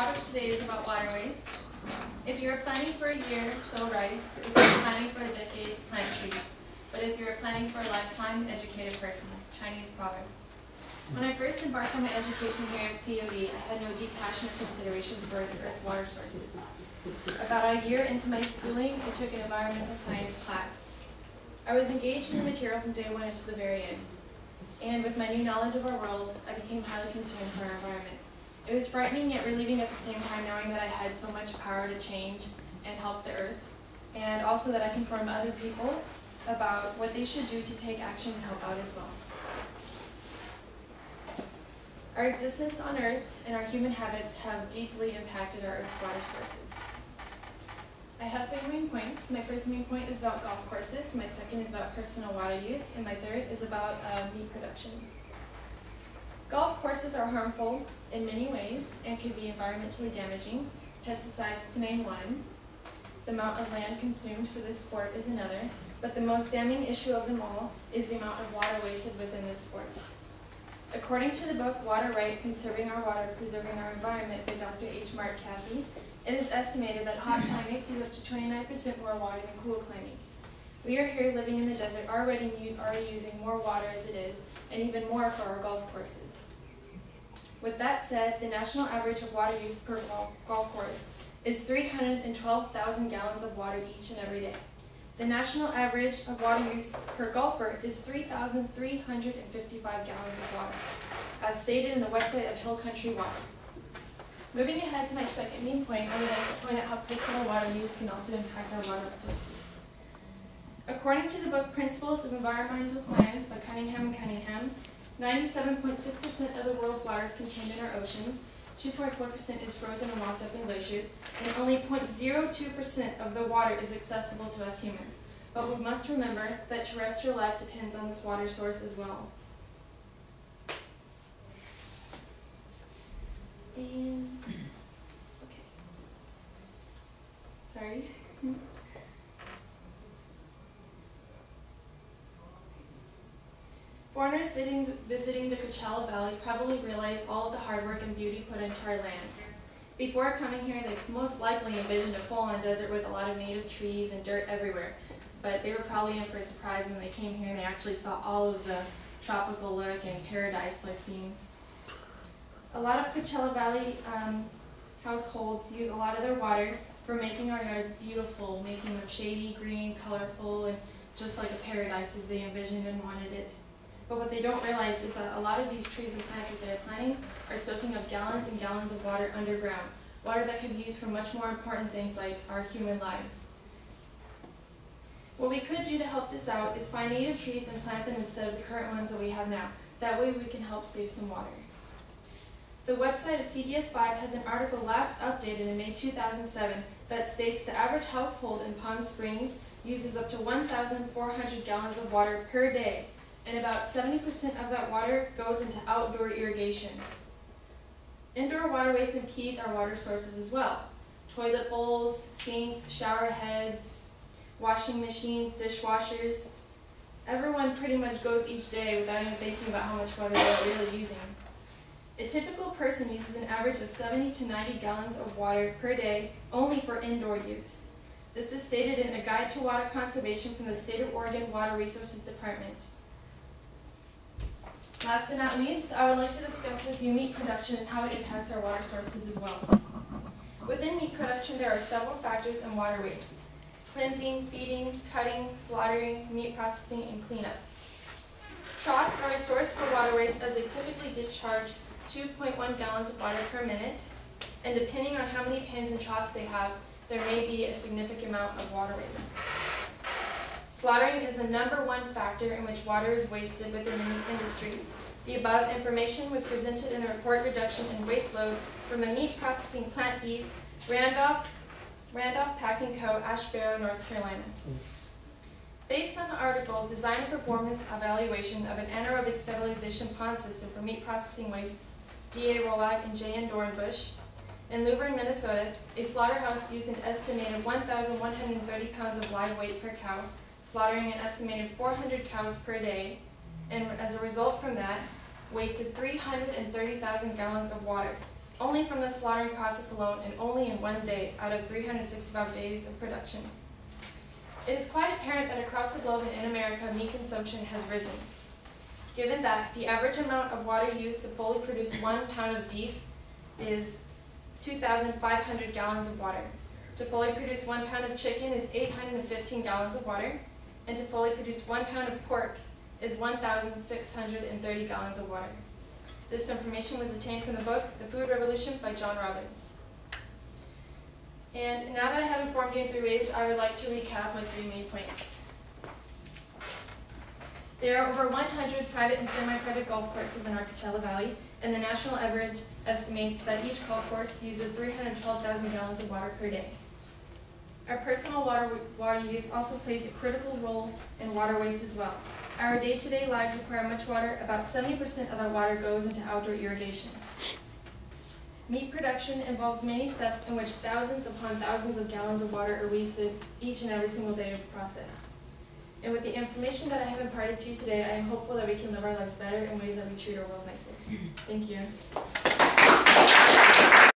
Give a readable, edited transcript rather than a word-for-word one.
topic today is about water waste. If you are planning for a year, sow rice. If you are planning for a decade, plant trees. But if you are planning for a lifetime, educate a person. Chinese proverb. When I first embarked on my education here at COE, I had no deep passion or consideration for the Earth's water sources. About a year into my schooling, I took an environmental science class. I was engaged in the material from day one until the very end. And with my new knowledge of our world, I became highly concerned for our environment. It was frightening yet relieving at the same time, knowing that I had so much power to change and help the Earth, and also that I can inform other people about what they should do to take action and help out as well. Our existence on Earth and our human habits have deeply impacted our Earth's water sources. I have 3 main points. My first main point is about golf courses, my second is about personal water use, and my third is about meat production. Golf courses are harmful in many ways and can be environmentally damaging. Pesticides to name one. The amount of land consumed for this sport is another, but the most damning issue of them all is the amount of water wasted within this sport. According to the book Water Right, Conserving Our Water, Preserving Our Environment by Dr. H. Mark Cathy, it is estimated that hot climates use up to 29% more water than cool climates. We are here living in the desert already using more water as it is, and even more for our golf courses. With that said, the national average of water use per golf course is 312,000 gallons of water each and every day. The national average of water use per golfer is 3,355 gallons of water, as stated in the website of Hill Country Water. Moving ahead to my second main point, I would like to point out how personal water use can also impact our water resources. According to the book Principles of Environmental Science by Cunningham and Cunningham, 97.6% of the world's water is contained in our oceans, 2.4% is frozen and locked up in glaciers, and only 0.02% of the water is accessible to us humans. But we must remember that terrestrial life depends on this water source as well. And, okay. Sorry. Foreigners visiting the Coachella Valley probably realize all of the hard work and beauty put into our land. Before coming here, they most likely envisioned a full-on desert with a lot of native trees and dirt everywhere. But they were probably in for a surprise when they came here and they actually saw all of the tropical look and paradise-like theme. A lot of Coachella Valley households use a lot of their water for making our yards beautiful, making them shady, green, colorful, and just like a paradise as they envisioned and wanted it. But what they don't realize is that a lot of these trees and plants that they're planting are soaking up gallons and gallons of water underground, water that could be used for much more important things like our human lives. What we could do to help this out is find native trees and plant them instead of the current ones that we have now. That way we can help save some water. The website of CBS 5 has an article last updated in May 2007 that states the average household in Palm Springs uses up to 1,400 gallons of water per day, and about 70% of that water goes into outdoor irrigation. Indoor water waste impedes our water sources as well. Toilet bowls, sinks, shower heads, washing machines, dishwashers. Everyone pretty much goes each day without even thinking about how much water they're really using. A typical person uses an average of 70 to 90 gallons of water per day only for indoor use. This is stated in a Guide to Water Conservation from the State of Oregon Water Resources Department. Last but not least, I would like to discuss with you meat production and how it impacts our water sources as well. Within meat production, there are several factors in water waste: cleansing, feeding, cutting, slaughtering, meat processing, and cleanup. Troughs are a source for water waste as they typically discharge 2.1 gallons of water per minute, and depending on how many pens and troughs they have, there may be a significant amount of water waste. Slaughtering is the #1 factor in which water is wasted within the meat industry. The above information was presented in the report Reduction in Waste Load from a meat processing plant beef, Randolph Packing Co., Asheboro, North Carolina. Based on the article, Design and Performance Evaluation of an Anaerobic Stabilization Pond System for Meat Processing Wastes, D.A. Rolag and J.N. Dorenbush, in Luverne, Minnesota, a slaughterhouse used an estimated 1,130 pounds of live weight per cow, slaughtering an estimated 400 cows per day, and as a result from that, wasted 330,000 gallons of water, only from the slaughtering process alone and only in one day out of 365 days of production. It is quite apparent that across the globe and in America, meat consumption has risen. Given that the average amount of water used to fully produce 1 pound of beef is 2,500 gallons of water. To fully produce 1 pound of chicken is 815 gallons of water, and to fully produce 1 pound of pork is 1,630 gallons of water. This information was obtained from the book, The Food Revolution by John Robbins. And now that I have informed you in 3 ways, I would like to recap my 3 main points. There are over 100 private and semi-private golf courses in our Coachella Valley, and the national average estimates that each golf course uses 312,000 gallons of water per day. Our personal water use also plays a critical role in water waste as well. Our day-to-day lives require much water. About 70% of that water goes into outdoor irrigation. Meat production involves many steps in which thousands upon thousands of gallons of water are wasted each and every single day of the process. And with the information that I have imparted to you today, I am hopeful that we can live our lives better in ways that we treat our world nicer. Thank you.